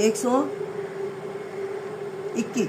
121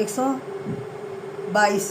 122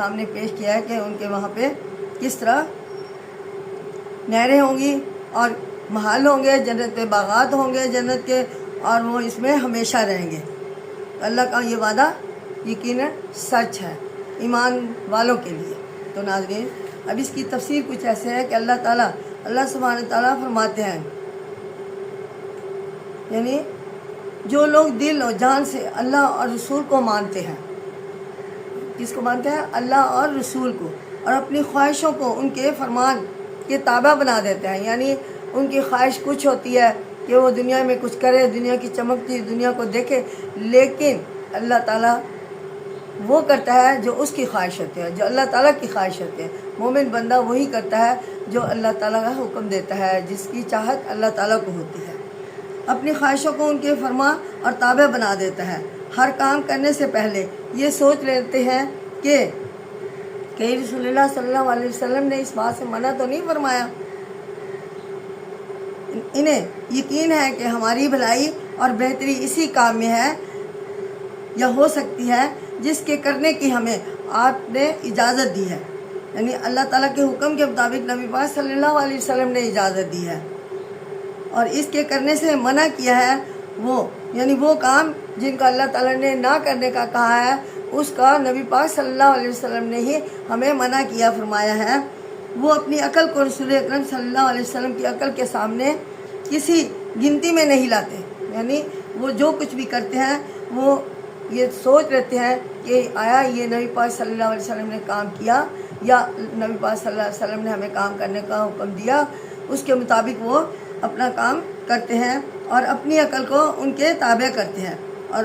سامنے پیش کیا ہے کہ ان کے وہاں پہ کس طرح نہریں ہوں گی اور محل ہوں گے، جنت کے باغات ہوں گے جنت کے، اور وہ اس میں ہمیشہ رہیں گے۔ اللہ کا یہ وعدہ یقیناً سچ ہے ایمان والوں کے لیے۔ تو ناظرین، اب اس کی تفسیر کچھ ایسے ہے کہ اللہ سبحانہ تعالیٰ فرماتے ہیں، یعنی جو لوگ دل اور جان سے اللہ اور رسول کو مانتے ہیں، کس کو مانتے ہیں؟ اللہ اور رسول کو، اور اپنی خواہشوں کو ان کے فرمان کے تابع بنا دیتے ہیں، یعنی ان کی خواہش کچھ ہوتی ہے کہ وہ دنیا میں کچھ کرے، دنیا کی چمکتی دنیا کو دیکھے، لیکن اللہ تعالیٰ وہ کرتا ہے جو اس کی خواہش ہوتی ہے، جو اللہ تعالیٰ کی خواہش ہوتی ہے۔ مومن بندہ وہی کرتا ہے جو اللہ تعالیٰ کا حکم دیتا ہے، جس کی چاہت اللہ تعالیٰ کو ہوتی ہے، اپنی خواہشوں کو ان کے فرما اور تابع بنا دیتا ہے۔ ہر کام کرنے سے پہلے یہ سوچ لیتے ہیں کہ رسول اللہ صلی اللہ علیہ وسلم نے اس بات سے منع تو نہیں فرمایا۔ انہیں یقین ہے کہ ہماری بھلائی اور بہتری اسی کام میں ہے یا ہو سکتی ہے جس کے کرنے کی ہمیں آپ نے اجازت دی ہے، یعنی اللہ تعالیٰ کے حکم کے مطابق نبی پاک صلی اللہ علیہ وسلم نے اجازت دی ہے، اور اس کے کرنے سے منع کیا ہے وہ، یعنی وہ کام جن کا اللہ تعالیٰ نے نہ کرنے کا کہا ہے، اس کا نبی پاک صلی اللہ علیہ وسلم نے ہی ہمیں منع کیا فرمایا ہے۔ وہ اپنی عقل کو رسول اکرم صلی اللہ علیہ وسلم کی عقل کے سامنے کسی گنتی میں نہیں لاتے، یعنی وہ جو کچھ بھی کرتے ہیں وہ یہ سوچ لیتے ہیں کہ آیا یہ نبی پاک صلی اللہ علیہ وسلم نے کام کیا، یا نبی پاک صلی اللہ علیہ وسلم نے ہمیں کام کرنے کا حکم دیا، اس کے مطابق وہ اپنا کام کرتے ہیں اور اپنی عقل کو ان کے تابع کرتے ہیں، اور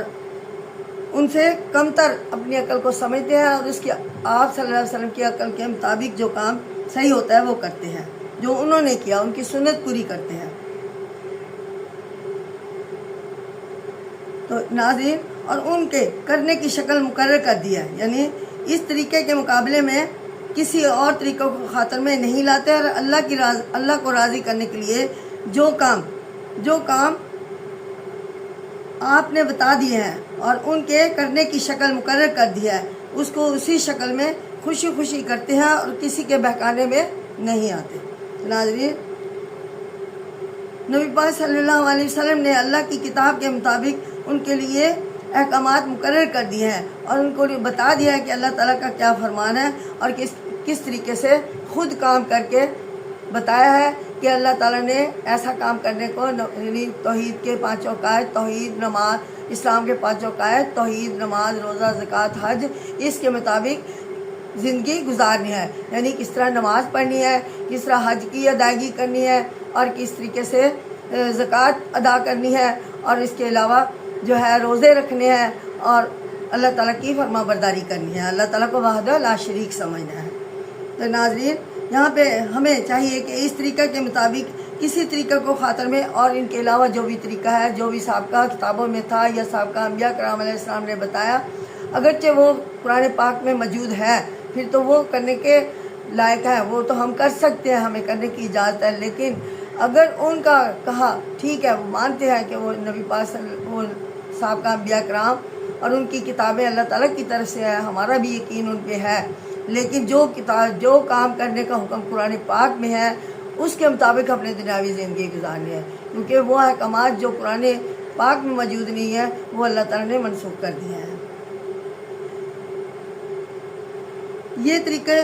ان سے کم تر اپنی عقل کو سمجھتے ہیں، اور اس کی آپ صلی اللہ علیہ وسلم کی عقل کے مطابق جو کام صحیح ہوتا ہے وہ کرتے ہیں، جو انہوں نے کیا ان کی سنت پوری کرتے ہیں۔ تو ناظرین، اور ان کے کرنے کی شکل مقرر کر دی ہے، یعنی اس طریقے کے مقابلے میں کسی اور طریقوں کو خاطر میں نہیں لاتے، اور اللہ کو راضی کرنے کے لیے جو کام آپ نے بتا دیے ہیں اور ان کے کرنے کی شکل مقرر کر دی ہے، اس کو اسی شکل میں خوشی خوشی کرتے ہیں اور کسی کے بہکانے میں نہیں آتے۔ ناظرین، نبی پاک صلی اللہ علیہ وسلم نے اللہ کی کتاب کے مطابق ان کے لیے احکامات مقرر کر دیے ہیں، اور ان کو بتا دیا ہے کہ اللہ تعالیٰ کا کیا فرمان ہے، اور کس طریقے سے خود کام کر کے بتایا ہے کہ اللہ تعالیٰ نے ایسا کام کرنے کو، یعنی توحید کے پانچوں قائد، توحید، نماز، اسلام کے پانچوں قائد، توحید، نماز، روزہ، زکوٰۃ، حج، اس کے مطابق زندگی گزارنی ہے، یعنی کس طرح نماز پڑھنی ہے، کس طرح حج کی ادائیگی کرنی ہے، اور کس طریقے سے زکوٰۃ ادا کرنی ہے، اور اس کے علاوہ جو ہے روزے رکھنے ہیں، اور اللہ تعالیٰ کی فرما برداری کرنی ہے، اللہ تعالیٰ کو وحدہ لا شریک سمجھنا ہے۔ تو ناظرین، یہاں پہ ہمیں چاہیے کہ اس طریقہ کے مطابق کسی طریقہ کو خاطر میں، اور ان کے علاوہ جو بھی طریقہ ہے، جو بھی سابقہ کتابوں میں تھا یا سابقہ انبیاء کرام علیہ السلام نے بتایا، اگرچہ وہ قرآن پاک میں موجود ہے، پھر تو وہ کرنے کے لائق ہے، وہ تو ہم کر سکتے ہیں، ہمیں کرنے کی اجازت ہے، لیکن اگر ان کا کہا ٹھیک ہے، وہ مانتے ہیں کہ وہ نبی پاک وہ سابقہ انبیاء کرام اور ان کی کتابیں اللہ تعالیٰ کی طرف سے ہے، ہمارا بھی یقین ان پہ ہے، لیکن جو کام کرنے کا حکم قرآن پاک میں ہے، اس کے مطابق اپنے دنیاوی زندگی گزارنی ہے، کیونکہ وہ احکامات جو قرآن پاک میں موجود نہیں ہے وہ اللہ تعالیٰ نے منسوخ کر دیے ہیں۔ یہ طریقے،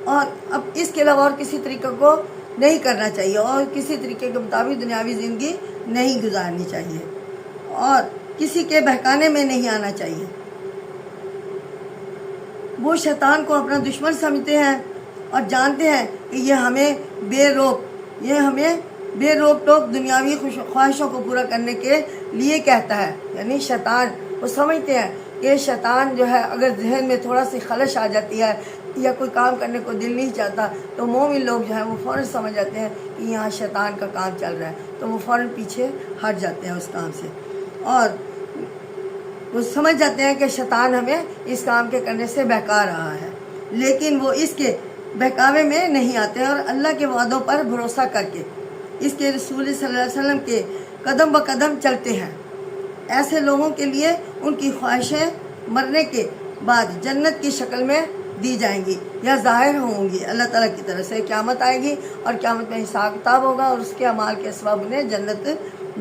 اور اب اس کے علاوہ اور کسی طریقے کو نہیں کرنا چاہیے، اور کسی طریقے کے مطابق دنیاوی زندگی نہیں گزارنی چاہیے، اور کسی کے بہکانے میں نہیں آنا چاہیے۔ وہ شیطان کو اپنا دشمن سمجھتے ہیں اور جانتے ہیں کہ یہ ہمیں بے روک ٹوک دنیاوی خواہشوں کو پورا کرنے کے لیے کہتا ہے، یعنی شیطان، وہ سمجھتے ہیں کہ شیطان جو ہے اگر ذہن میں تھوڑا سی خلش آ جاتی ہے یا کوئی کام کرنے کو دل نہیں چاہتا، تو مومن لوگ جو ہیں وہ فوراً سمجھ جاتے ہیں کہ یہاں شیطان کا کام چل رہا ہے، تو وہ فوراً پیچھے ہٹ جاتے ہیں اس کام سے، اور وہ سمجھ جاتے ہیں کہ شیطان ہمیں اس کام کے کرنے سے بہکا رہا ہے، لیکن وہ اس کے بہکاوے میں نہیں آتے، اور اللہ کے وعدوں پر بھروسہ کر کے اس کے رسول صلی اللہ علیہ وسلم کے قدم بہ قدم چلتے ہیں۔ ایسے لوگوں کے لیے ان کی خواہشیں مرنے کے بعد جنت کی شکل میں دی جائیں گی یا ظاہر ہوں گی اللہ تعالیٰ کی طرف سے. قیامت آئے گی اور قیامت میں حساب کتاب ہوگا اور اس کے اعمال کے سبب انہیں جنت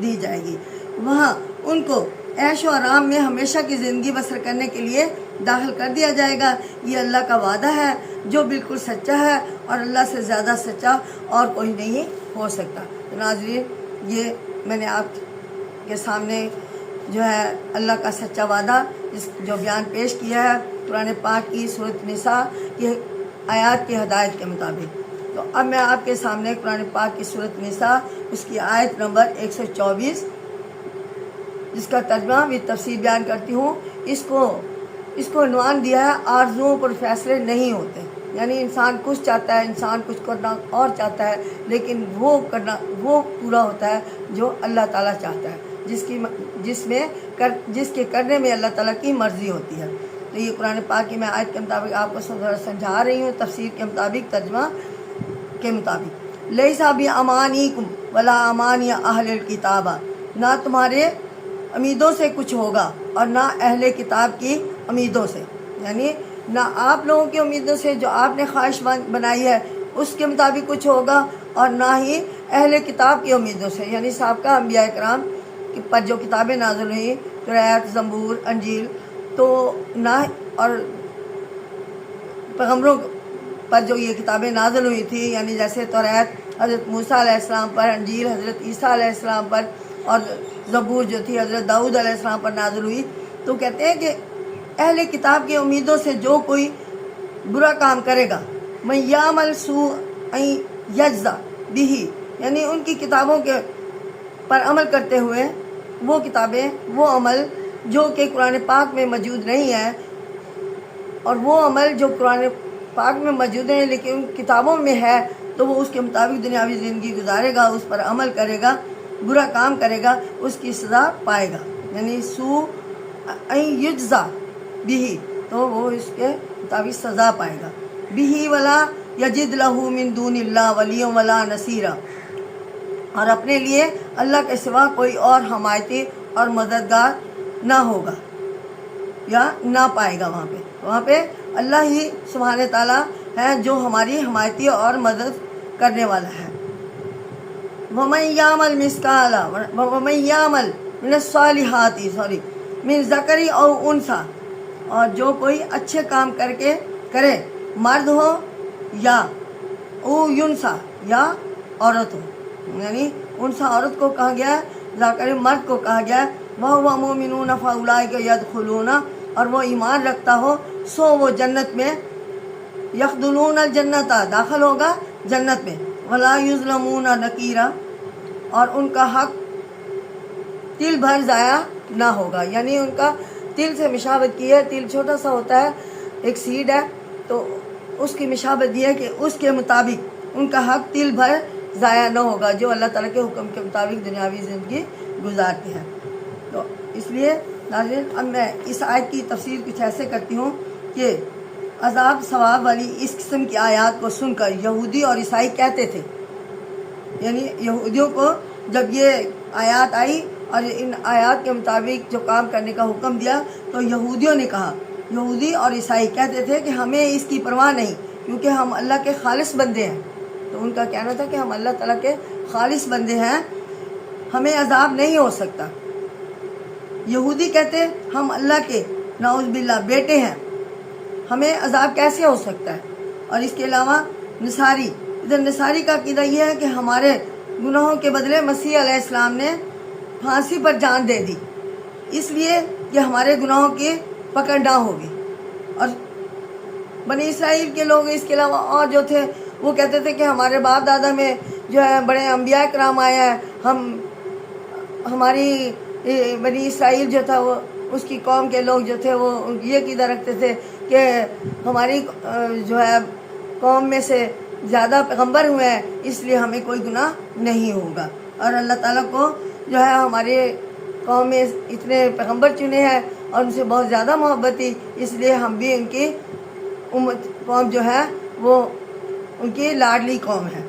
دی جائے گی. وہاں ان کو عیش و آرام میں ہمیشہ کی زندگی بسر کرنے کے لیے داخل کر دیا جائے گا. یہ اللہ کا وعدہ ہے جو بالکل سچا ہے اور اللہ سے زیادہ سچا اور کوئی نہیں ہو سکتا. ناظرین، یہ میں نے آپ کے سامنے جو ہے اللہ کا سچا وعدہ جو بیان پیش کیا ہے قرآن پاک کی سورۃ نساء کی آیات کی ہدایت کے مطابق. تو اب میں آپ کے سامنے قرآن پاک کی سورۃ نساء اس کی آیت نمبر 124 جس کا ترجمہ بھی تفسیر بیان کرتی ہوں. اس کو عنوان دیا ہے آرزوؤں پر فیصلے نہیں ہوتے. یعنی انسان کچھ چاہتا ہے، انسان کچھ کرنا اور چاہتا ہے، لیکن وہ پورا ہوتا ہے جو اللہ تعالیٰ چاہتا ہے، جس کے کرنے میں اللہ تعالیٰ کی مرضی ہوتی ہے. تو یہ قرآن پاک کی میں آیت کے مطابق آپ کو سمجھا رہی ہوں تفسیر کے مطابق، ترجمہ کے مطابق. لیسا بامانیکم ولا امانی اہل الکتاب، نہ تمہارے امیدوں سے کچھ ہوگا اور نہ اہل کتاب کی امیدوں سے. یعنی نہ آپ لوگوں کی امیدوں سے جو آپ نے خواہش بنائی ہے اس کے مطابق کچھ ہوگا اور نہ ہی اہل کتاب کی امیدوں سے. یعنی سابقہ انبیاء کرام پر جو کتابیں نازل ہوئیں، توریت، زبور، انجیل، تو نہ اور پیغمبروں پر جو یہ کتابیں نازل ہوئی تھیں، یعنی جیسے توریت حضرت موسیٰ علیہ السلام پر، انجیل حضرت عیسیٰ علیہ السلام پر، اور زبور جو تھی حضرت داؤد علیہ السلام پر نازل ہوئی. تو کہتے ہیں کہ اہل کتاب کی امیدوں سے جو کوئی برا کام کرے گا، من یعمل سوءا یجزا بہ، یعنی ان کی کتابوں کے پر عمل کرتے ہوئے وہ کتابیں، وہ عمل جو کہ قرآن پاک میں موجود نہیں ہے، اور وہ عمل جو قرآن پاک میں موجود ہے لیکن ان کتابوں میں ہے، تو وہ اس کے مطابق دنیاوی زندگی گزارے گا، اس پر عمل کرے گا، برا کام کرے گا، اس کی سزا پائے گا. یعنی سوء یجزا بہ، تو وہ اس کے مطابق سزا پائے گا. بہ ولا یجد لہ من دون اللہ ولی ولا نصیرا، اور اپنے لیے اللہ کے سوا کوئی اور حمایتی اور مددگار نہ ہوگا یا نہ پائے گا. وہاں پہ اللہ ہی سبحانہ تعالیٰ ہے جو ہماری حمایتی اور مدد کرنے والا ہے. وَمَن يَعْمَلْ مِثْقَالَ وَمَن يَعْمَلْ مِنَ الصَّالِحَاتِ مِن ذَكَرٍ أَوْ أُنثَىٰ، اور جو کوئی اچھے کام کرے، مرد ہو یا او ینسا یا عورت ہو. یعنی انسا عورت کو کہا گیا ہے، ذکر مرد کو کہا گیا ہے. وَهُوَ مُؤْمِنُونَ فَأُولَٰئِكَ يَدْخُلُونَ، اور وہ ایمان رکھتا ہو سو وہ جنت میں، يَدْخُلُونَ الْجَنَّةَ، داخل ہوگا جنت میں. وَلَا يُظْلَمُونَ نَقِيرًا، اور ان کا حق تل بھر ضائع نہ ہوگا. یعنی ان کا تل سے مشابہت کی ہے. تل چھوٹا سا ہوتا ہے، ایک سیڈ ہے، تو اس کی مشابہت یہ ہے کہ اس کے مطابق ان کا حق تل بھر ضائع نہ ہوگا جو اللہ تعالیٰ کے حکم کے مطابق دنیاوی زندگی گزارتے ہیں. تو اس لیے ناظرین، اب میں اس آیت کی تفسیر کچھ ایسے کرتی ہوں کہ عذاب ثواب والی اس قسم کی آیات کو سن کر یہودی اور عیسائی کہتے تھے، یعنی یہودیوں کو جب یہ آیات آئی اور ان آیات کے مطابق جو کام کرنے کا حکم دیا، تو یہودیوں نے کہا، یہودی اور عیسائی کہتے تھے کہ ہمیں اس کی پرواہ نہیں، کیونکہ ہم اللہ کے خالص بندے ہیں. تو ان کا کہنا تھا کہ ہم اللہ تعالیٰ کے خالص بندے ہیں، ہمیں عذاب نہیں ہو سکتا. یہودی کہتے ہم اللہ کے نعوذ باللہ بیٹے ہیں، ہمیں عذاب کیسے ہو سکتا ہے. اور اس کے علاوہ نصاری کا عقیدہ یہ ہے کہ ہمارے گناہوں کے بدلے مسیح علیہ السلام نے پھانسی پر جان دے دی، اس لیے کہ ہمارے گناہوں کی پکڑ نہ ہوگی. اور بنی اسرائیل کے لوگ اس کے علاوہ اور جو تھے وہ کہتے تھے کہ ہمارے باپ دادا میں جو ہے بڑے انبیاء کرام آئے ہیں، ہماری بنی اسرائیل جو تھا وہ اس کی قوم کے لوگ جو تھے وہ یہ عقیدہ رکھتے تھے کہ ہماری جو ہے قوم میں سے زیادہ پیغمبر ہوئے ہیں، اس لیے ہمیں کوئی گناہ نہیں ہوگا. اور اللہ تعالیٰ کو جو ہے ہماری قوم میں اتنے پیغمبر چنے ہیں اور ان سے بہت زیادہ محبت تھی، اس لیے ہم بھی ان کی قوم جو ہے وہ ان کی لاڈلی قوم ہے.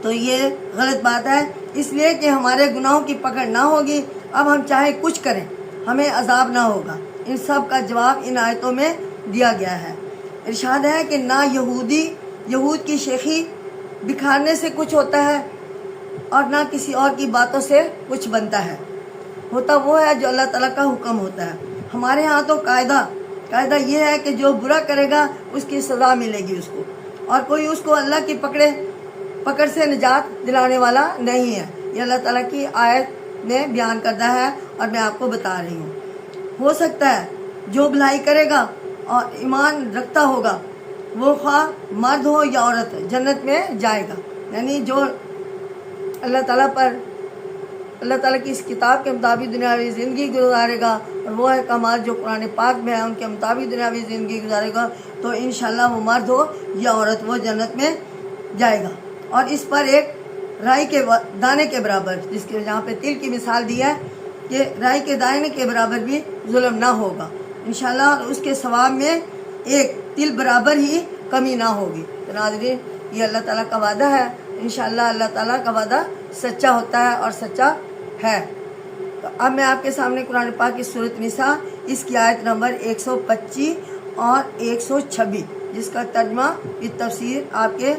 تو یہ غلط بات ہے، اس لیے کہ ہمارے گناہوں کی پکڑ نہ ہوگی. اب ہم چاہے کچھ کریں ہمیں عذاب نہ ہوگا. ان سب کا جواب ان آیتوں میں دیا گیا ہے. ارشاد ہے کہ نہ یہود کی شیخی بکھارنے سے کچھ ہوتا ہے اور نہ کسی اور کی باتوں سے کچھ بنتا ہے، ہوتا وہ ہے جو اللہ تعالیٰ کا حکم ہوتا ہے۔ ہمارے ہاں تو قاعدہ یہ ہے کہ جو برا کرے گا اس کی سزا ملے گی اس کو، اور کوئی اس کو اللہ کی پکڑ سے نجات دلانے والا نہیں ہے۔ یہ اللہ تعالیٰ کی آیت میں بیان کردہ ہے اور میں آپ کو بتا رہی ہوں۔ ہو سکتا ہے جو بھلائی کرے گا اور ایمان رکھتا ہوگا وہ خواہ مرد ہو یا عورت جنت میں جائے گا، یعنی جو اللہ تعالیٰ کی اس کتاب کے مطابق دنیاوی زندگی گزارے گا اور وہ احکامات جو قرآن پاک میں ہیں ان کے مطابق دنیاوی زندگی گزارے گا تو انشاءاللہ وہ مرد ہو یا عورت وہ جنت میں جائے گا۔ اور اس پر ایک رائی کے دانے کے برابر، جس کے جہاں پہ تل کی مثال دی ہے کہ رائی کے دانے کے برابر بھی ظلم نہ ہوگا انشاءاللہ، اور اس کے ثواب میں ایک تل برابر ہی کمی نہ ہوگی۔ تو ناظرین، یہ اللہ تعالیٰ کا وعدہ ہے، انشاءاللہ اللہ تعالیٰ کا وعدہ سچا ہوتا ہے اور سچا ہے۔ تو اب میں آپ کے سامنے قرآن پاک کی سورۃ نساء اس کی آیت نمبر 125 اور 126 جس کا ترجمہ یہ تفسیر آپ کے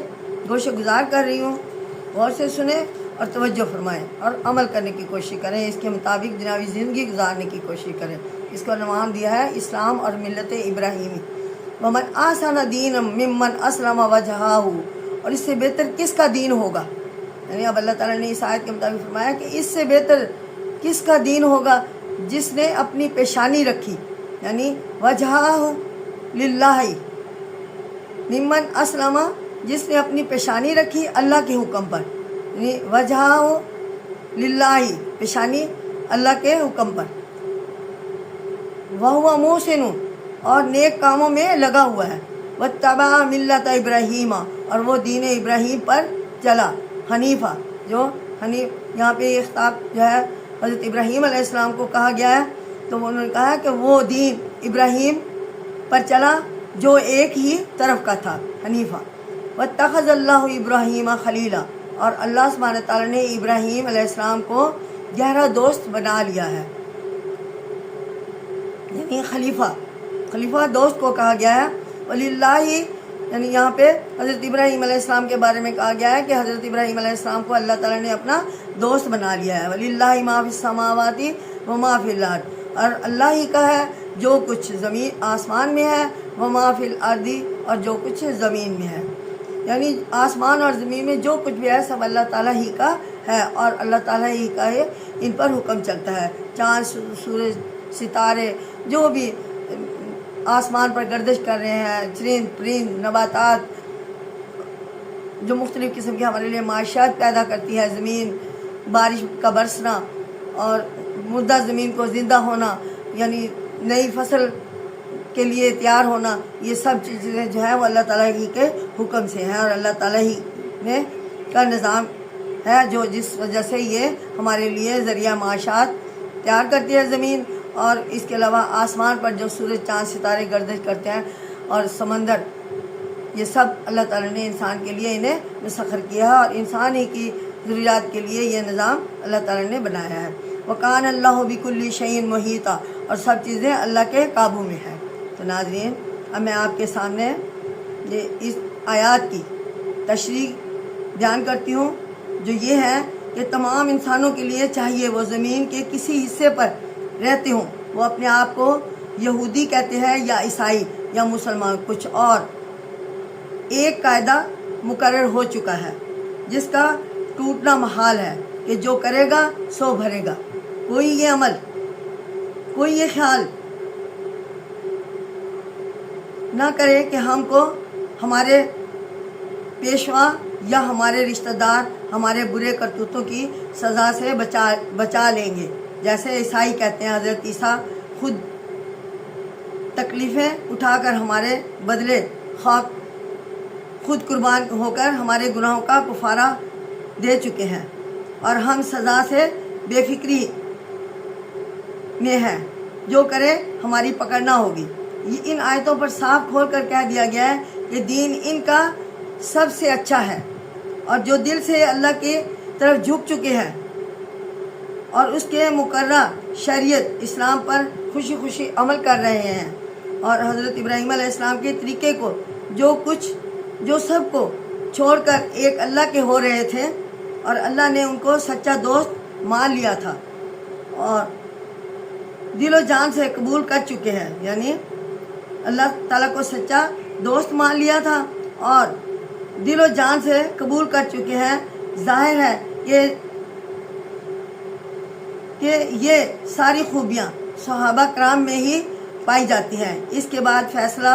گوش گزار کر رہی ہوں، غور سے سنیں اور توجہ فرمائیں اور عمل کرنے کی کوشش کریں، اس کے مطابق دنیاوی زندگی گزارنے کی کوشش کریں۔ اس کا عنوان دیا ہے اسلام اور ملت ابراہیمی۔ وَمَنْ أَحْسَنَ دِينًا مِمَّنْ أَسْلَمَ وَجْهَهُ، اور اس سے بہتر کس کا دین ہوگا؟ یعنی اب اللہ تعالیٰ نے اس آیت کے مطابق فرمایا کہ اس سے بہتر کس کا دین ہوگا جس نے اپنی پیشانی رکھی، یعنی وجہہ للہ، ممن اسلم، جس نے اپنی پیشانی رکھی اللہ کے حکم پر، یعنی وجہ للہ، پیشانی اللہ کے حکم پر، وہو محسن، اور نیک کاموں میں لگا ہوا ہے، واتبع ملت ابراہیم، اور وہ دین ابراہیم پر چلا، حنیفہ، جو حنیف یہاں پہ یہ خطاب جو ہے حضرت ابراہیم علیہ السلام کو کہا گیا ہے، تو انہوں نے کہا کہ وہ دین ابراہیم پر چلا جو ایک ہی طرف کا تھا، حنیفہ۔ واتخذ اللہ ابراہیم خلیلا، اور اللہ سبحانہ تعالیٰ نے ابراہیم علیہ السلام کو گہرا دوست بنا لیا ہے، یعنی خلیفہ دوست کو کہا گیا ہے۔ وللہ، یعنی یہاں پہ حضرت ابراہیم علیہ السلام کے بارے میں کہا گیا ہے کہ حضرت ابراہیم علیہ السلام کو اللہ تعالیٰ نے اپنا دوست بنا لیا ہے۔ وَلِلَّهِ مَا فِي السَّمَاوَاتِ وَمَا فِي الْأَرْضِ، اور اللہ ہی کا ہے جو کچھ زمین آسمان میں ہے، وَمَا فِي الْأَرْضِ، اور جو کچھ زمین میں ہے، یعنی آسمان اور زمین میں جو کچھ بھی ہے سب اللہ تعالیٰ ہی کا ہے، اور اللہ تعالیٰ ہی کا ہے ان پر حکم چلتا ہے۔ چاند، سورج، ستارے، جو بھی آسمان پر گردش کر رہے ہیں، چرند پرند، نباتات، جو مختلف قسم کی ہمارے لیے معاشیات پیدا کرتی ہے، زمین، بارش کا برسنا اور مردہ زمین کو زندہ ہونا، یعنی نئی فصل کے لیے تیار ہونا، یہ سب چیزیں جو ہے وہ اللہ تعالیٰ ہی کے حکم سے ہیں، اور اللہ تعالیٰ ہی نے کا نظام ہے جو جس وجہ سے یہ ہمارے لیے ذریعہ معاشات تیار کرتی ہے زمین، اور اس کے علاوہ آسمان پر جو سورج، چاند، ستارے گردش کرتے ہیں اور سمندر، یہ سب اللہ تعالیٰ نے انسان کے لیے انہیں مسخر کیا ہے، اور انسان ہی کی ضروریات کے لیے یہ نظام اللہ تعالیٰ نے بنایا ہے۔ وَقَانَ اللَّهُ بِكُلِّ شَيْءٍ مُحِيطًا، اور سب چیزیں اللہ کے قابو میں ہیں۔ تو ناظرین، اب میں آپ کے سامنے یہ اس آیات کی تشریح بیان کرتی ہوں، جو یہ ہے کہ تمام انسانوں کے لیے چاہیے وہ زمین کے کسی حصے پر رہتے ہوں، وہ اپنے آپ کو یہودی کہتے ہیں یا عیسائی یا مسلمان کچھ اور، ایک قاعدہ مقرر ہو چکا ہے جس کا ٹوٹنا محال ہے کہ جو کرے گا سو بھرے گا۔ کوئی یہ عمل، کوئی یہ خیال نہ کرے کہ ہم کو ہمارے پیشوا یا ہمارے رشتہ دار ہمارے برے کرتوتوں کی سزا سے بچا لیں گے، جیسے عیسائی کہتے ہیں حضرت عیسیٰ خود تکلیفیں اٹھا کر ہمارے بدلے خود قربان ہو کر ہمارے گناہوں کا کفارہ دے چکے ہیں، اور ہم سزا سے بے فکری میں ہیں، جو کرے ہماری پکڑ نہ ہوگی۔ یہ ان آیتوں پر صاف کھول کر کہہ دیا گیا ہے کہ دین ان کا سب سے اچھا ہے، اور جو دل سے اللہ کی طرف جھک چکے ہیں اور اس کے مقررہ شریعت اسلام پر خوشی خوشی عمل کر رہے ہیں، اور حضرت ابراہیم علیہ السلام کے طریقے کو جو سب کو چھوڑ کر ایک اللہ کے ہو رہے تھے، اور اللہ نے ان کو سچا دوست مان لیا تھا اور دل و جان سے قبول کر چکے ہیں، یعنی اللہ تعالیٰ کو سچا دوست مان لیا تھا اور دل و جان سے قبول کر چکے ہیں۔ ظاہر ہے کہ یہ ساری خوبیاں صحابہ کرام میں ہی پائی جاتی ہیں۔ اس کے بعد فیصلہ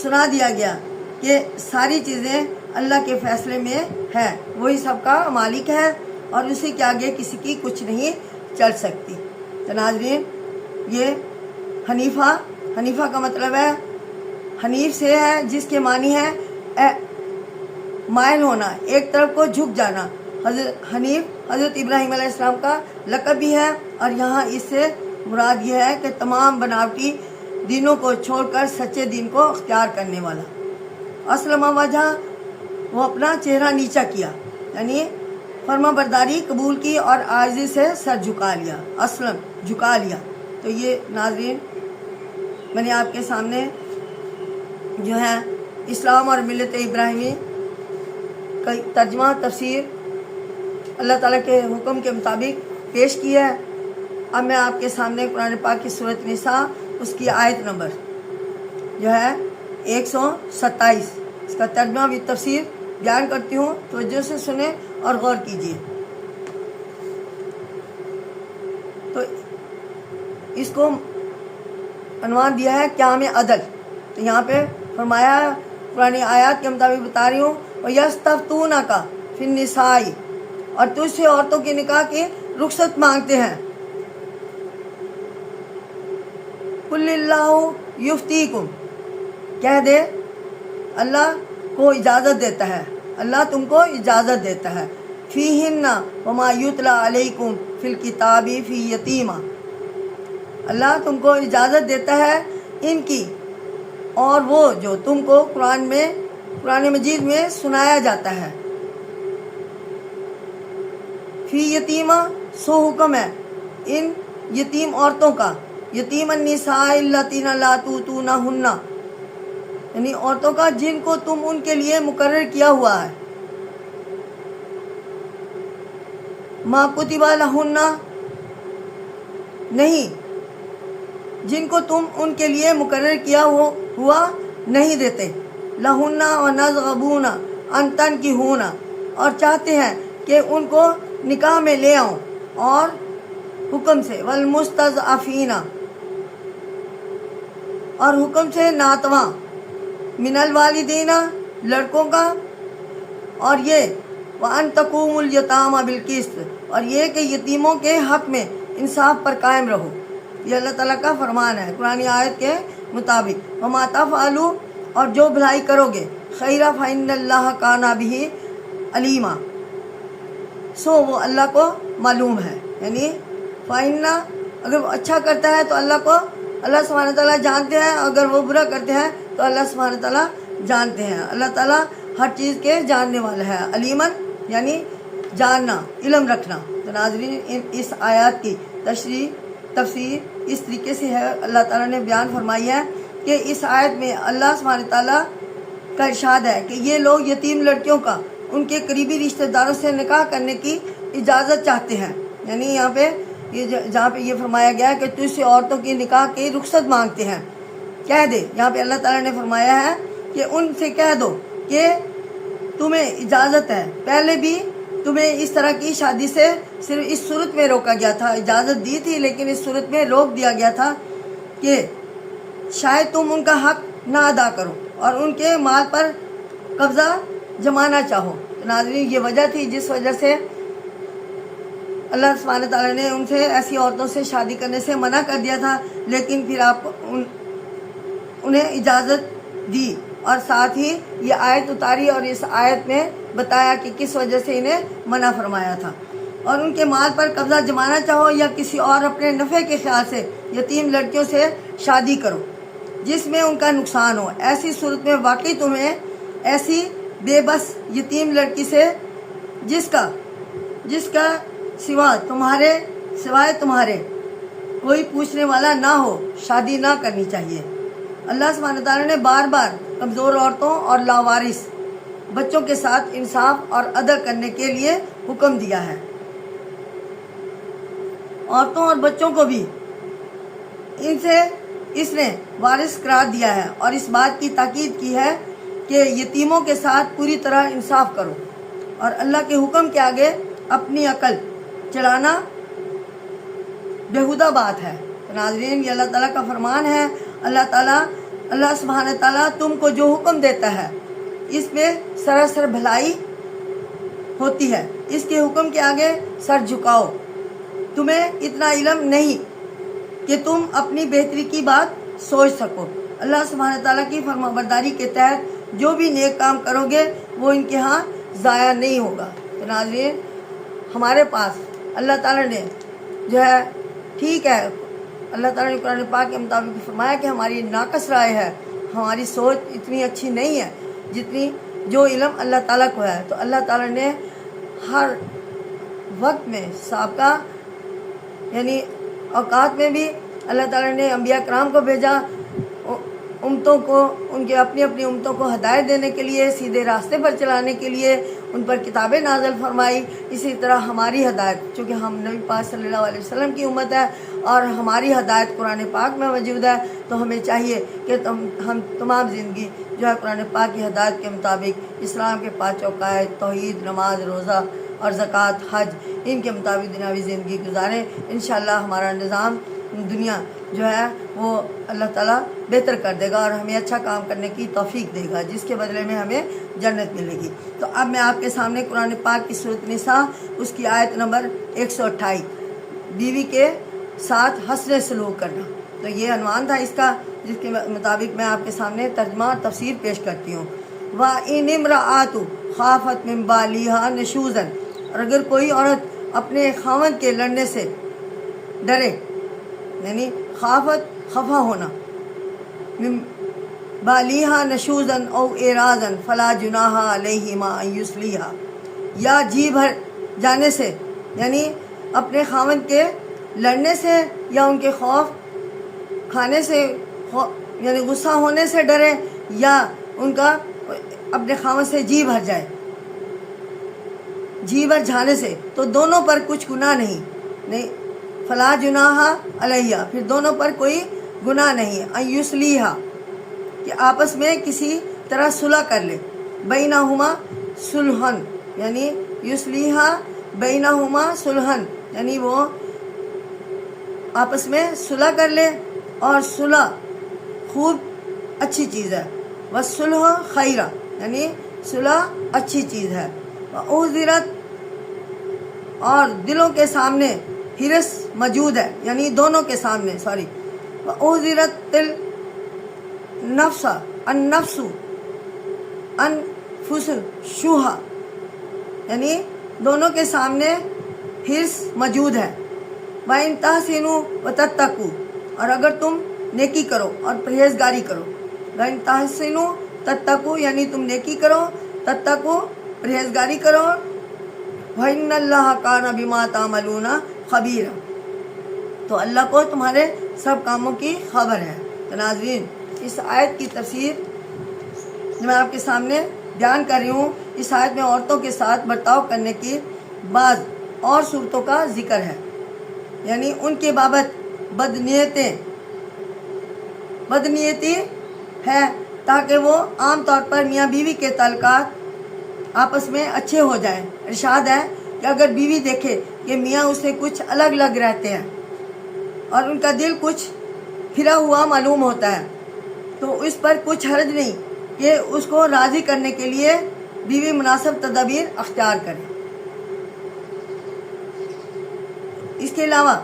سنا دیا گیا کہ ساری چیزیں اللہ کے فیصلے میں ہے، وہی سب کا مالک ہے اور اسی کے آگے کسی کی کچھ نہیں چل سکتی۔ تو ناظرین، یہ حنیفہ کا مطلب ہے، حنیف سے ہے جس کے معنی ہے مائل ہونا، ایک طرف کو جھک جانا۔ حنیف حضرت ابراہیم علیہ السلام کا لقب بھی ہے، اور یہاں اس سے مراد یہ ہے کہ تمام بناوٹی دینوں کو چھوڑ کر سچے دین کو اختیار کرنے والا۔ اسلم وجہ، وہ اپنا چہرہ نیچا کیا، یعنی فرما برداری قبول کی اور عاجزی سے سر جھکا لیا، اسلم جھکا لیا۔ تو یہ ناظرین میں نے آپ کے سامنے جو ہے اسلام اور ملت ابراہیمی کا ترجمہ تفسیر اللہ تعالیٰ کے حکم کے مطابق پیش کی ہے۔ اب میں آپ کے سامنے قرآن پاک کی سورۃ نساء اس کی آیت نمبر جو ہے 127 اس کا ترجمہ بھی تفسیر بیان کرتی ہوں، توجہ سے سنیں اور غور کیجیے۔ تو اس کو عنوان دیا ہے قیام عدل۔ تو یہاں پہ فرمایا پرانی آیات کے مطابق بتا رہی ہوں، وَيَسْتَفْتُونَكَ فِي النِّسَاءِ، اور تجھ سے عورتوں کے نکاح کی رخصت مانگتے ہیں۔ قُلِ اللَّهُ يُفْتِيكُمْ، کہہ دے اللہ کو اجازت دیتا ہے، اللہ تم کو اجازت دیتا ہے۔ فِيهِنَّ وَمَا يُتْلَى عَلَيْكُمْ فِي الْكِتَابِ فِي یتیمہ، اللہ تم کو اجازت دیتا ہے ان کی، اور وہ جو تم کو قرآن مجید میں سنایا جاتا ہے۔ فی یتیمہ، سو حکم ہے ان یتیم عورتوں کا، یتیم النساء اللتی لا تؤتونہن، یعنی عورتوں کا جن کو تم ان کے لیے مقرر کیا ہوا ہے۔ ما کتب لہن، نہیں جن کو تم ان کے لیے مقرر کیا ہوا نہیں دیتے۔ لہن ونرغبون ان تنکحون، اور چاہتے ہیں کہ ان کو نکاح میں لے آؤں، اور حکم سے والمستضعفین، اور حکم سے ناتواں، من الوالدین، لڑکوں کا، اور یہ وان تقوموا الیتامى بالقسط، اور یہ کہ یتیموں کے حق میں انصاف پر قائم رہو۔ یہ اللہ تعالیٰ کا فرمان ہے قرآن آیت کے مطابق۔ وما تفعلوا، اور جو بھلائی کرو گے، خیرا فإن اللہ کان بہ علیما، سو وہ اللہ کو معلوم ہے، یعنی فإن، اگر وہ اچھا کرتا ہے تو اللہ سبحانہ تعالیٰ جانتے ہیں، اگر وہ برا کرتے ہیں تو اللہ سبحانہ تعالیٰ جانتے ہیں۔ اللہ تعالیٰ ہر چیز کے جاننے والا ہے۔ علیمن یعنی جاننا، علم رکھنا۔ تو ناظرین، اس آیات کی تفسیر اس طریقے سے ہے، اللہ تعالیٰ نے بیان فرمائی ہے کہ اس آیت میں اللہ سبحانہ تعالیٰ کا ارشاد ہے کہ یہ لوگ یتیم لڑکیوں کا ان کے قریبی رشتہ داروں سے نکاح کرنے کی اجازت چاہتے ہیں، یعنی یہاں پہ جہاں پہ یہ فرمایا گیا ہے کہ تجھ سے عورتوں کی نکاح کی رخصت مانگتے ہیں، کہہ دے، یہاں پہ اللہ تعالیٰ نے فرمایا ہے کہ ان سے کہہ دو کہ تمہیں اجازت ہے۔ پہلے بھی تمہیں اس طرح کی شادی سے صرف اس صورت میں روکا گیا تھا، اجازت دی تھی لیکن اس صورت میں روک دیا گیا تھا کہ شاید تم ان کا حق نہ ادا کرو اور ان کے مال پر قبضہ جمانا چاہو۔ ناظرین، یہ وجہ تھی جس وجہ سے اللہ سبحانہ تعالیٰ نے ان سے ایسی عورتوں سے شادی کرنے سے منع کر دیا تھا، لیکن پھر آپ انہیں اجازت دی اور ساتھ ہی یہ آیت اتاری اور اس آیت میں بتایا کہ کس وجہ سے انہیں منع فرمایا تھا۔ اور ان کے مال پر قبضہ جمانا چاہو یا کسی اور اپنے نفع کے خیال سے یتیم لڑکیوں سے شادی کرو جس میں ان کا نقصان ہو، ایسی صورت میں واقعی تمہیں ایسی بے بس یتیم لڑکی سے جس کا سوائے تمہارے کوئی پوچھنے والا نہ ہو شادی نہ کرنی چاہیے۔ اللہ سبحانہ تعالیٰ نے بار بار کمزور عورتوں اور لاوارث بچوں کے ساتھ انصاف اور عدل کرنے کے لیے حکم دیا ہے۔ عورتوں اور بچوں کو بھی ان سے اس نے وارث قرار دیا ہے اور اس بات کی تاکید کی ہے کہ یتیموں کے ساتھ پوری طرح انصاف کرو اور اللہ کے حکم کے آگے اپنی عقل چلانا بیہودہ بات ہے۔ تو ناظرین، یہ اللہ تعالیٰ کا فرمان ہے۔ اللہ سبحانہ تعالیٰ تم کو جو حکم دیتا ہے اس میں سراسر بھلائی ہوتی ہے، اس کے حکم کے آگے سر جھکاؤ۔ تمہیں اتنا علم نہیں کہ تم اپنی بہتری کی بات سوچ سکو۔ اللہ سبحانہ تعالیٰ کی فرما برداری کے تحت جو بھی نیک کام کرو گے وہ ان کے ہاں ضائع نہیں ہوگا۔ تو ناظرین، ہمارے پاس اللہ تعالیٰ نے جو ہے ٹھیک ہے، اللہ تعالیٰ نے قرآن پاک کے مطابق فرمایا کہ ہماری ناقص رائے ہے، ہماری سوچ اتنی اچھی نہیں ہے جتنی جو علم اللہ تعالیٰ کو ہے۔ تو اللہ تعالیٰ نے ہر وقت میں سابقہ یعنی اوقات میں بھی اللہ تعالیٰ نے انبیاء کرام کو بھیجا، امتوں کو ان کے اپنی اپنی امتوں کو ہدایت دینے کے لیے، سیدھے راستے پر چلانے کے لیے ان پر کتابیں نازل فرمائی۔ اسی طرح ہماری ہدایت، چونکہ ہم نبی پاک صلی اللہ علیہ وسلم کی امت ہے اور ہماری ہدایت قرآن پاک میں موجود ہے، تو ہمیں چاہیے کہ ہم تمام زندگی جو ہے قرآن پاک کی ہدایت کے مطابق اسلام کے 5 عقائد، توحید، نماز، روزہ اور زکوٰۃ، حج، ان کے مطابق دنیاوی زندگی گزاریں۔ انشاءاللہ ہمارا نظام دنیا جو ہے وہ اللہ تعالیٰ بہتر کر دے گا اور ہمیں اچھا کام کرنے کی توفیق دے گا، جس کے بدلے میں ہمیں جنت ملے گی۔ تو اب میں آپ کے سامنے قرآن پاک کی سورۃ نساء اس کی آیت نمبر 128، بیوی کے ساتھ حسن سلوک کرنا، تو یہ عنوان تھا اس کا، جس کے مطابق میں آپ کے سامنے ترجمہ اور تفسیر پیش کرتی ہوں۔ وَإِنِ امْرَأَةٌ خَافَتْ مِن بَالِهَا نُشُوزًا، اور اگر کوئی عورت اپنے خاوند کے لڑنے سے ڈرے، یعنی خافت خفا ہونا، من بالیہا نشوزن او اعراضن فلا جناح علیہما ان یصلیحا، یا جی بھر جانے سے یعنی اپنے خاوند کے لڑنے سے یا ان کے خوف کھانے سے یعنی غصہ ہونے سے ڈرے یا ان کا اپنے خاوند سے جی بھر جائے، جی بھر جانے سے، تو دونوں پر کچھ گناہ نہیں فلا جناح علیہ، پھر دونوں پر کوئی گناہ نہیں، ان یصلیحا، کہ آپس میں کسی طرح صلح کر لے، بینہما صلحن، یعنی یصلیحا بینہما صلحن، یعنی وہ آپس میں صلح کر لے، اور صلح خوب اچھی چیز ہے، والصلح خیرہ، یعنی صلح اچھی چیز ہے، وأعذرت، اور دلوں کے سامنے حرص موجود ہے، یعنی دونوں کے سامنے وأعذرت النفس انفس شوہا، یعنی دونوں کے سامنے حرص موجود ہے، وَإِن تَحْسِنُوا وَتَتَّقُوا، اور اگر تم نیکی کرو اور پرہیزگاری کرو، وَإِن تَحْسِنُوا تَتَّقُوا، یعنی تم نیکی کرو، تَتَّقُوا پرہیزگاری کرو، وَإِنَّ اللَّهَ كَانَ بِمَا تَعْمَلُونَ خَبِيرًا، تو اللہ کو تمہارے سب کاموں کی خبر ہے۔ تو ناظرین، اس آیت کی تفسیر جو میں آپ کے سامنے بیان کر رہی ہوں، اس آیت میں عورتوں کے ساتھ برتاؤ کرنے کی بعض اور صورتوں کا ذکر ہے، یعنی ان کے بابت بدنیتی ہے تاکہ وہ عام طور پر میاں بیوی کے تعلقات آپس میں اچھے ہو جائیں۔ ارشاد ہے کہ اگر بیوی دیکھے کہ میاں اسے کچھ الگ الگ رہتے ہیں اور ان کا دل کچھ پھرا ہوا معلوم ہوتا ہے، تو اس پر کچھ حرج نہیں کہ اس کو راضی کرنے کے لیے بیوی مناسب تدابیر اختیار کرے۔ اس کے علاوہ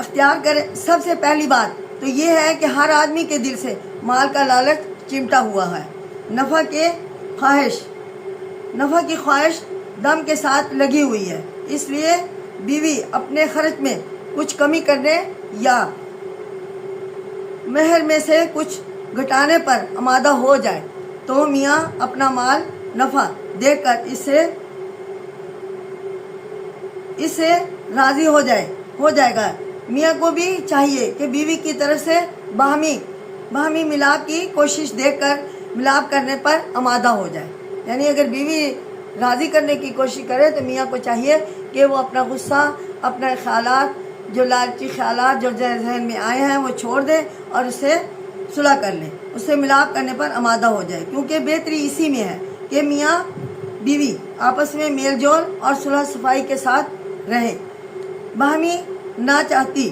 اختیار کرے، سب سے پہلی بات تو یہ ہے کہ ہر آدمی کے دل سے مال کا لالچ چمٹا ہوا ہے، نفع کی خواہش دم کے ساتھ لگی ہوئی ہے، اس لیے بیوی اپنے خرچ میں کچھ کمی کرنے یا مہر میں سے کچھ گھٹانے پر آمادہ ہو جائے تو میاں اپنا مال نفع دے کر اس سے راضی ہو جائے گا۔ میاں کو بھی چاہیے کہ بیوی کی طرف سے باہمی باہمی ملاپ کی کوشش دیکھ کر ملاپ کرنے پر آمادہ ہو جائے. یعنی اگر بیوی راضی کرنے کی کوشش کرے تو میاں کو چاہیے کہ وہ اپنا غصہ، اپنے خیالات، جو لالچی خیالات جو ذہن میں آئے ہیں وہ چھوڑ دے اور اسے صلح کر لے، اسے ملاپ کرنے پر آمادہ ہو جائے. کیونکہ بہتری اسی میں ہے کہ میاں بیوی آپس میں میل جول اور صلح صفائی کے ساتھ رہیں. باہمی نہ چاہتی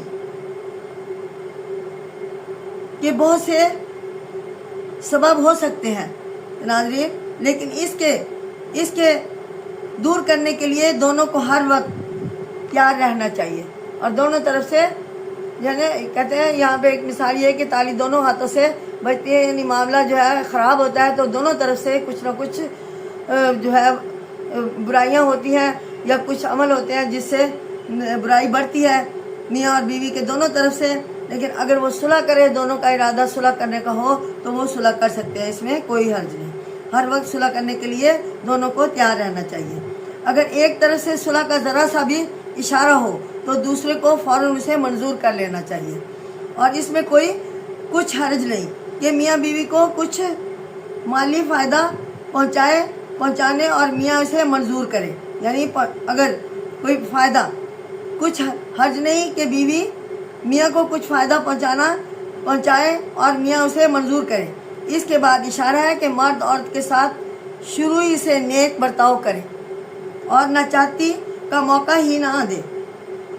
کہ بہت سے سبب ہو سکتے ہیں ناظرین، لیکن اس کے دور کرنے کے لیے دونوں کو ہر وقت تیار رہنا چاہیے. اور دونوں طرف سے یعنی کہتے ہیں یہاں پہ ایک مثال یہ ہے کہ تالی دونوں ہاتھوں سے بجتی ہے. یعنی معاملہ جو ہے خراب ہوتا ہے تو دونوں طرف سے کچھ نہ کچھ جو ہے برائیاں ہوتی ہیں یا کچھ عمل ہوتے ہیں جس سے برائی بڑھتی ہے میاں اور بیوی کے دونوں طرف سے. لیکن اگر وہ صلح کرے، دونوں کا ارادہ صلح کرنے کا ہو تو وہ صلح کر سکتے ہیں، اس میں کوئی حرج نہیں. ہر وقت صلح کرنے کے لیے دونوں کو تیار رہنا چاہیے. اگر ایک طرف سے صلح کا ذرا سا بھی اشارہ ہو تو دوسرے کو فوراً اسے منظور کر لینا چاہیے. اور اس میں کوئی کچھ حرج نہیں کہ میاں بیوی کو کچھ مالی فائدہ پہنچانے اور میاں اسے منظور کرے. یعنی اگر کوئی فائدہ، کچھ حرج نہیں کہ بیوی میاں کو کچھ فائدہ پہنچائے اور میاں اسے منظور کرے. اس کے بعد اشارہ ہے کہ مرد عورت کے ساتھ شروع ہی سے نیک برتاؤ کرے اور ناچاہتی کا موقع ہی نہ دے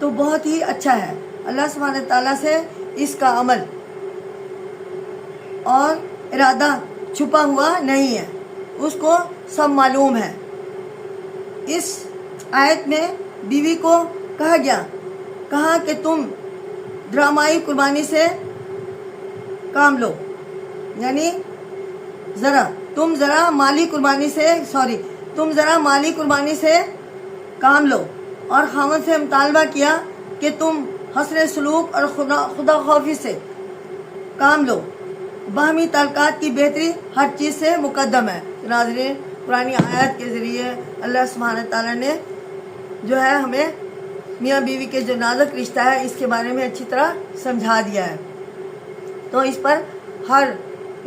تو بہت ہی اچھا ہے. اللہ سبحانہ تعالیٰ سے اس کا عمل اور ارادہ چھپا ہوا نہیں ہے، اس کو سب معلوم ہے. اس آیت میں بیوی کو کہا کہ تم ڈرامائی قربانی سے کام لو. یعنی تم ذرا مالی قربانی سے کام لو. اور خاوند سے مطالبہ کیا کہ تم حسن سلوک اور خدا خوفی سے کام لو. باہمی تعلقات کی بہتری ہر چیز سے مقدم ہے. ناظرین، قرآنی آیات کے ذریعے اللہ سبحانہ تعالیٰ نے جو ہے ہمیں میاں بیوی کے جو نازک رشتہ ہے اس کے بارے میں اچھی طرح سمجھا دیا ہے. تو اس پر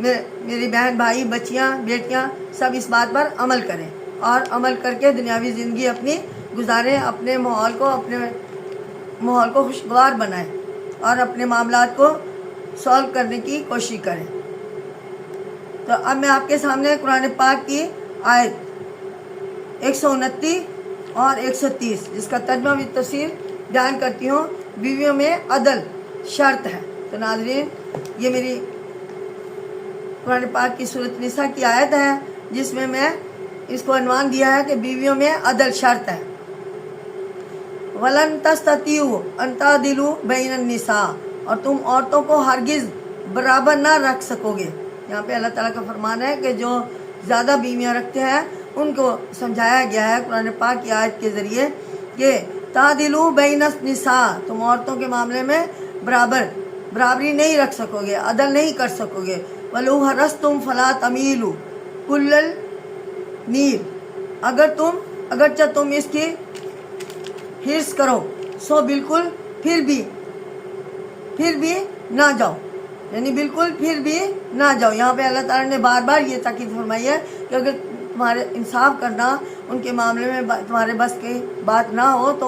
میری بہن بھائی، بچیاں، بیٹیاں سب اس بات پر عمل کریں اور عمل کر کے دنیاوی زندگی اپنی گزاریں، اپنے ماحول کو خوشگوار بنائیں اور اپنے معاملات کو سولو کرنے کی کوشش کریں. تو اب میں آپ کے سامنے قرآن پاک کی آیت 129 اور 130 جس کا ترجمہ بھی تفسیر بیان کرتی ہوں. بیویوں میں عدل شرط ہے. تو ناظرین، یہ میری قرآن پاک کی سورۃ نساء کی آیت ہے جس میں اس کو عنوان دیا ہے کہ بیویوں میں عدل شرط ہے. وَلَن تَسْتَطِيعُوا أَن تَعْدِلُوا بَيْنَ النِّسَاءِ، اور تم عورتوں کو ہرگز برابر نہ رکھ سکو گے. یہاں پہ اللہ تعالیٰ کا فرمان ہے کہ جو زیادہ بیویاں رکھتے ہیں ان کو سمجھایا گیا ہے قرآن پاک کی آیت کے ذریعے کہ تعدلوا بین النساء، تم عورتوں کے معاملے میں برابری نہیں رکھ سکو گے، عدل نہیں کر سکو گے. وَلَوْ حَرَصْتُمْ فَلَا تَمِيلُوا كُلَّ الْمِيلِ، اگرچہ تم اس کی حرص کرو سو بالکل پھر بھی نہ جاؤ. یعنی بالکل پھر بھی نہ جاؤ. یہاں پہ اللہ تعالیٰ نے بار بار یہ تاکید فرمائی ہے کہ اگر تمہارے انصاف کرنا ان کے معاملے میں تمہارے بس کی بات نہ ہو تو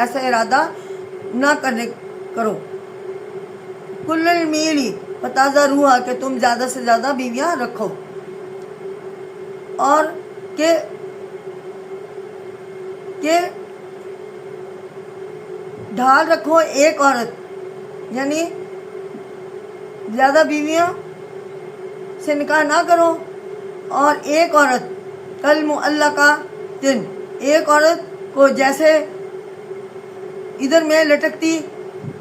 ایسا ارادہ نہ کرو. کل المیلی فتازہ روحا، کہ تم زیادہ سے زیادہ بیویاں رکھو اور کہ ڈھال رکھو ایک عورت، یعنی زیادہ بیویاں سے نکاح نہ کرو. اور ایک عورت کالمعلقۃ، ایک عورت کو جیسے ادھر میں لٹکتی.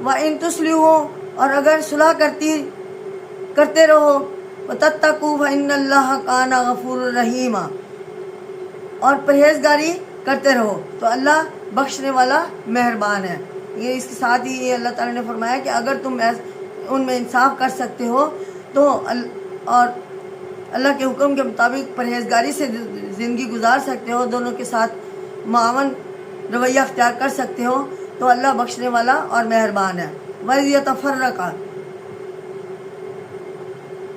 وَإِن تُصْلِحُوا، اور اگر صلح کرتے رہو. وَتَتَّقُوا فَإِنَّ اللَّهَ كَانَ غَفُورًا رَحِيمًا، اور پرہیزگاری کرتے رہو تو اللہ بخشنے والا مہربان ہے. یہ اس کے ساتھ ہی یہ اللہ تعالیٰ نے فرمایا کہ اگر تم ان میں انصاف کر سکتے ہو تو اور اللہ کے حکم کے مطابق پرہیزگاری سے زندگی گزار سکتے ہو، دونوں کے ساتھ معاون رویہ اختیار کر سکتے ہو تو اللہ بخشنے والا اور مہربان ہے. وَإِذْ يَتَفَرَّقَا،